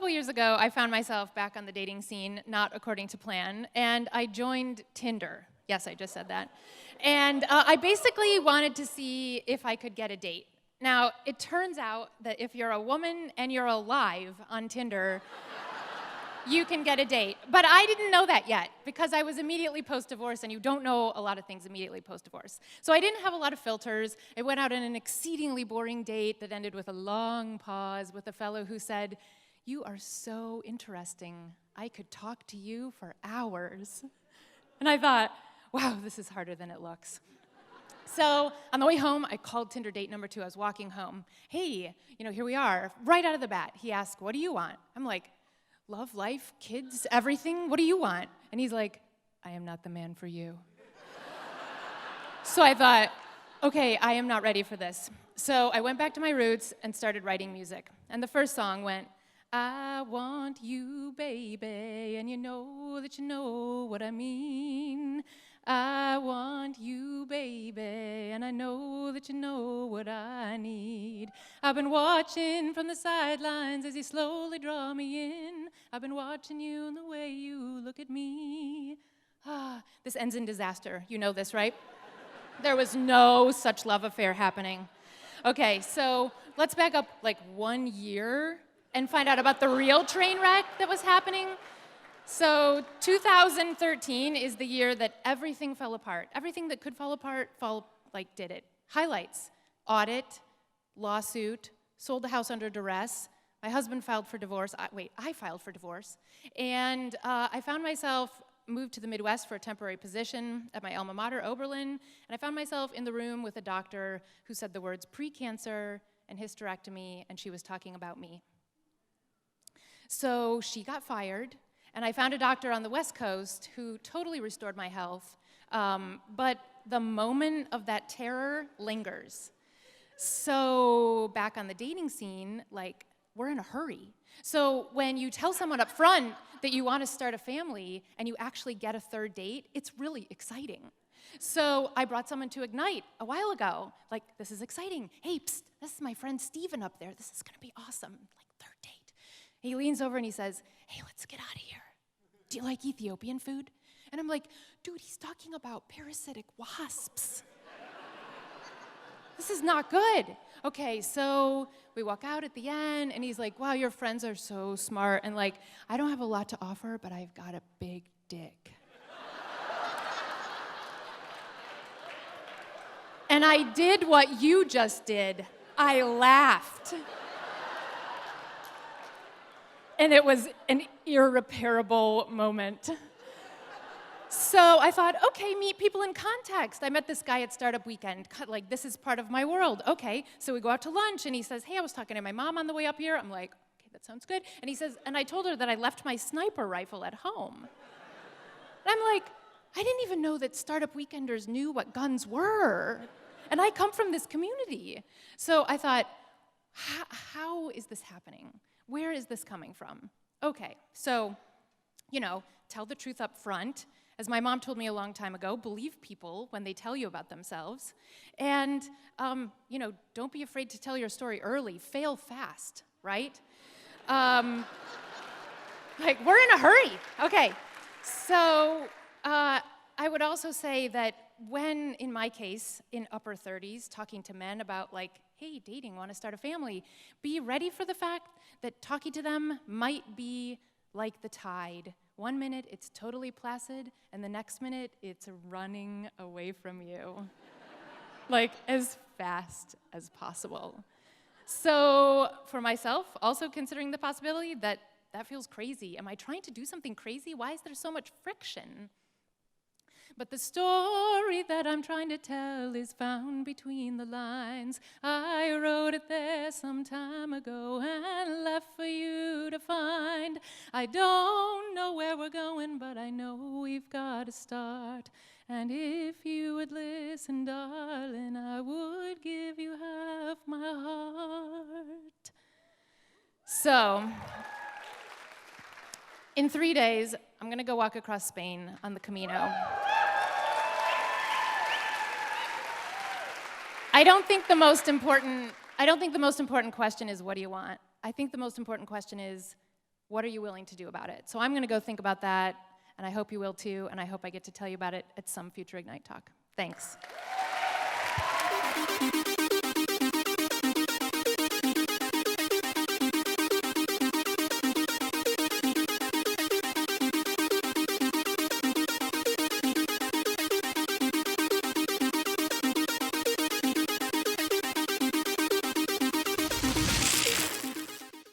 couple years ago, I found myself back on the dating scene, not according to plan, and I joined Tinder. Yes, I just said that. And I basically wanted to see if I could get a date. Now, it turns out that if you're a woman and you're alive on Tinder, you can get a date. But I didn't know that yet, because I was immediately post-divorce, and you don't know a lot of things immediately post-divorce. So I didn't have a lot of filters. I went out on an exceedingly boring date that ended with a long pause with a fellow who said, "You are so interesting. I could talk to you for hours." And I thought, wow, this is harder than it looks. So on the way home, I called Tinder date number 2. I was walking home. Hey, here we are. Right out of the bat, he asked, "What do you want?" I'm like, "Love, life, kids, everything. What do you want?" And he's like, "I am not the man for you." So I thought, okay, I am not ready for this. So I went back to my roots and started writing music. And the first song went, "I want you, baby, and you know that you know what I mean. I want you, baby, and I know that you know what I need. I've been watching from the sidelines as you slowly draw me in. I've been watching you and the way you look at me." This ends in disaster. You know this, right? There was no such love affair happening. Okay, so let's back up like 1 year and find out about the real train wreck that was happening. So 2013 is the year that everything fell apart. Everything that could fall apart, did it. Highlights: audit, lawsuit, sold the house under duress. My husband filed for divorce. I filed for divorce. And I found myself moved to the Midwest for a temporary position at my alma mater, Oberlin. And I found myself in the room with a doctor who said the words pre-cancer and hysterectomy, and she was talking about me. So she got fired. And I found a doctor on the West Coast who totally restored my health, but the moment of that terror lingers. So back on the dating scene, we're in a hurry. So when you tell someone up front that you want to start a family and you actually get a third date, it's really exciting. So I brought someone to Ignite a while ago. This is exciting. Hey, psst, this is my friend Steven up there. This is going to be awesome. Third date. He leans over and he says, "Hey, let's get out of here. Do you like Ethiopian food?" And I'm like, dude, he's talking about parasitic wasps. This is not good. Okay, so we walk out at the end, and he's like, "Wow, your friends are so smart." And I don't have a lot to offer, but I've got a big dick. And I did what you just did. I laughed. And it was an irreparable moment. So I thought, okay, meet people in context. I met this guy at Startup Weekend. This is part of my world. Okay, so we go out to lunch, and he says, "Hey, I was talking to my mom on the way up here." I'm like, okay, that sounds good. And he says, "And I told her that I left my sniper rifle at home." And I'm like, I didn't even know that Startup Weekenders knew what guns were. And I come from this community. So I thought, how is this happening? Where is this coming from? Okay, so, tell the truth up front. As my mom told me a long time ago, believe people when they tell you about themselves. And, don't be afraid to tell your story early. Fail fast, right? We're in a hurry. Okay, so I would also say that when, in my case, in upper 30s, talking to men about hey, dating, want to start a family, be ready for the fact that talking to them might be like the tide. 1 minute, it's totally placid, and the next minute, it's running away from you. As fast as possible. So, for myself, also considering the possibility that feels crazy. Am I trying to do something crazy? Why is there so much friction? But the story that I'm trying to tell is found between the lines. I wrote it there some time ago and left for you to find. I don't know where we're going, but I know we've got to start. And if you would listen, darling, I would give you half my heart. So, in 3 days, I'm going to go walk across Spain on the Camino. I don't think the most important question is, what do you want? I think the most important question is, What are you willing to do about it? So I'm going to go think about that, and I hope you will too, and I hope I get to tell you about it at some future Ignite talk. Thanks.